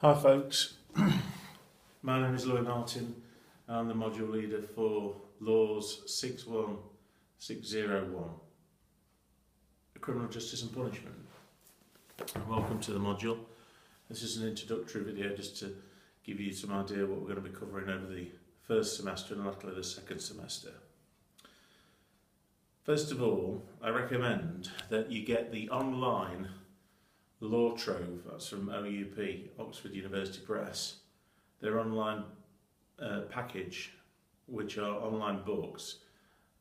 Hi folks, my name is Louis Martin. I'm the module leader for LAWS61601, Criminal Justice and Punishment. Welcome to the module. This is an introductory video just to give you some idea of what we're going to be covering over the first semester and likely the second semester. First of all, I recommend that you get the online Law Trove, that's from OUP, Oxford University Press. Their online package, which are online books.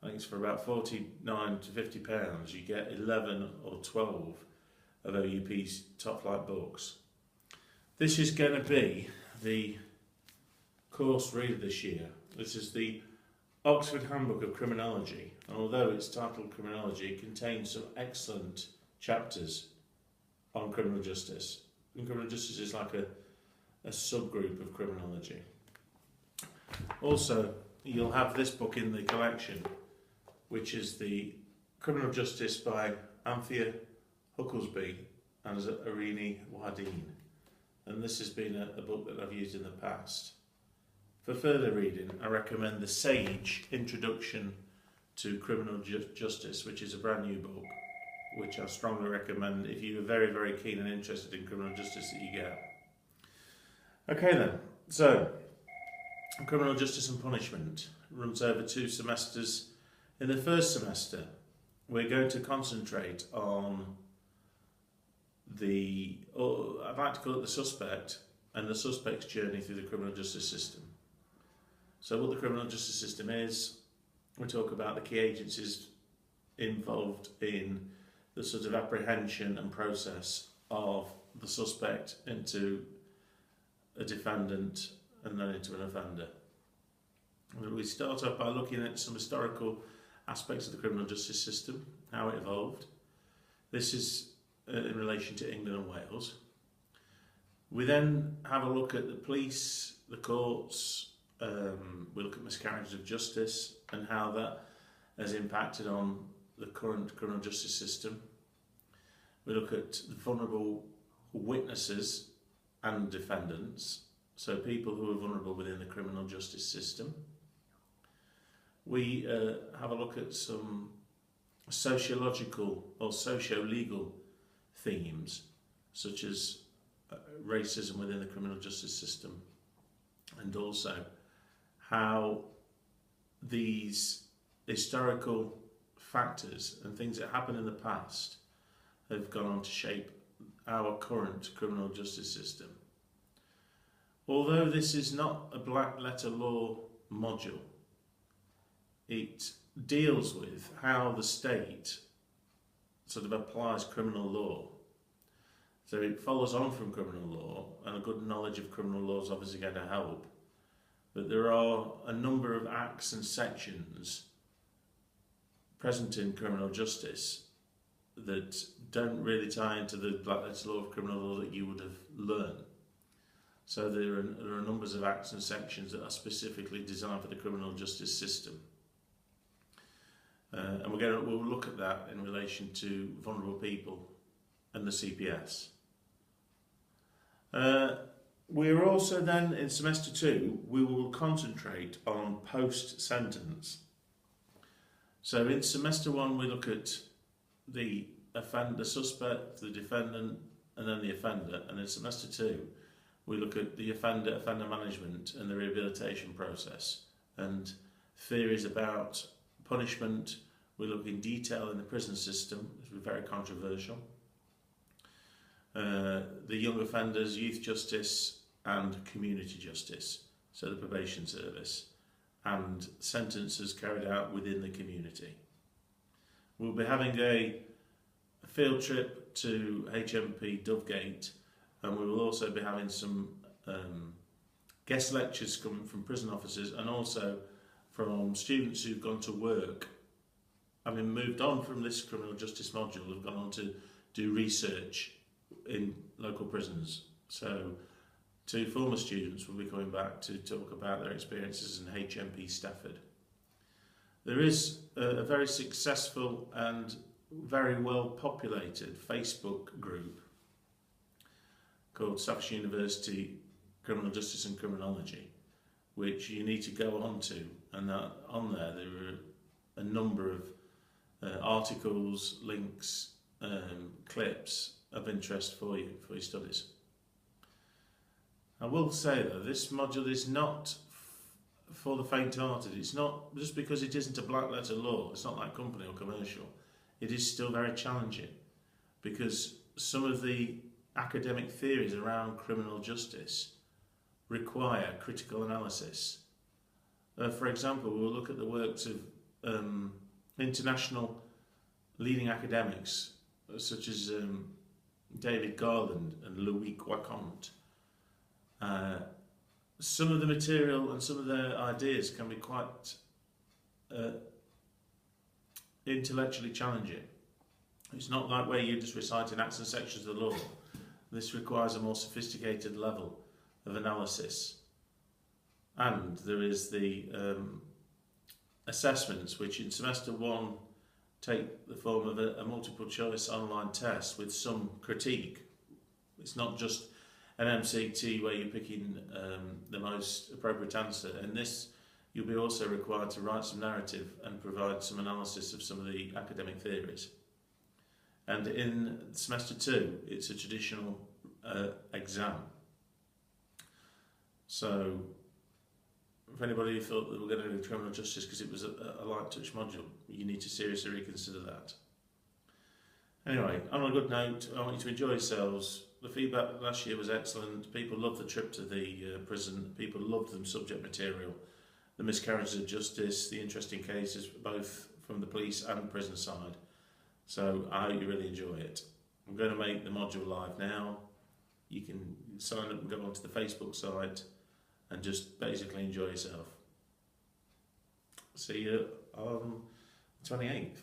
I think it's for about £49 to £50. You get 11 or 12 of OUP's top flight books. This is going to be the course reader this year. This is the Oxford Handbook of Criminology, and although it's titled Criminology, it contains some excellent chapters on criminal justice. And criminal justice is like a subgroup of criminology. Also, you'll have this book in the collection, which is the Criminal Justice by Anthea Hucklesby and Irini Wardine. And this has been a book that I've used in the past. For further reading, I recommend the Sage Introduction to Criminal Justice, which is a brand new book, which I strongly recommend if you're very, very keen and interested in criminal justice that you get. Okay then, so criminal justice and punishment runs over 2 semesters. In the first semester, we're going to concentrate on I'd like to call it the suspect and the suspect's journey through the criminal justice system. So what the criminal justice system is, we'll talk about the key agencies involved in the sort of apprehension and process of the suspect into a defendant and then into an offender. We start off by looking at some historical aspects of the criminal justice system, how it evolved. This is in relation to England and Wales. We then have a look at the police, the courts, we look at miscarriages of justice and how that has impacted on the current criminal justice system. We look at the vulnerable witnesses and defendants, so people who are vulnerable within the criminal justice system. We have a look at some sociological or socio-legal themes, such as racism within the criminal justice system, and also how these historical factors and things that happened in the past have gone on to shape our current criminal justice system. Although this is not a black letter law module, it deals with how the state sort of applies criminal law. So it follows on from criminal law, and a good knowledge of criminal law is obviously going to help. But there are a number of acts and sections present in criminal justice that don't really tie into the black letter law of criminal law that you would have learned. So there are numbers of acts and sections that are specifically designed for the criminal justice system. And we'll look at that in relation to vulnerable people and the CPS. We're also then, in semester 2, we will concentrate on post-sentence. So in semester 1, we look at the suspect, the defendant, and then the offender. And in semester 2, we look at the offender management and the rehabilitation process, and theories about punishment. We look in detail in the prison system, which is very controversial. The young offenders, youth justice, and community justice, so the probation service, and sentences carried out within the community. We'll be having a field trip to HMP Dovegate, and we will also be having some guest lectures coming from prison officers and also from students who've gone to work, having moved on from this criminal justice module, have gone on to do research in local prisons. So 2 former students will be coming back to talk about their experiences in HMP Stafford. There is a very successful and very well populated Facebook group called Staffordshire University Criminal Justice and Criminology, which you need to go on to, and that on there are a number of articles, links, clips of interest for you, for your studies. I will say though, this module is not for the faint-hearted. It's not just because it isn't a black letter law, it's not like company or commercial. It is still very challenging because some of the academic theories around criminal justice require critical analysis. For example, we'll look at the works of international leading academics such as David Garland and Louis Quacont. Some of the material and some of their ideas can be quite intellectually challenging. It's not like where you're just reciting acts and sections of the law. This requires a more sophisticated level of analysis. And there is the assessments, which in semester 1 take the form of a multiple choice online test with some critique. It's not just an MCT where you're picking the most appropriate answer. In this, you'll be also required to write some narrative and provide some analysis of some of the academic theories. And in semester 2, it's a traditional exam. So, if anybody thought that we're going to do criminal justice because it was a light touch module, you need to seriously reconsider that. Anyway, on a good note, I want you to enjoy yourselves. The feedback last year was excellent. People loved the trip to the prison. People loved the subject material, the miscarriages of justice, the interesting cases, both from the police and prison side. So I hope you really enjoy it. I'm going to make the module live now. You can sign up and go onto the Facebook site and just basically enjoy yourself. See you on the 28th.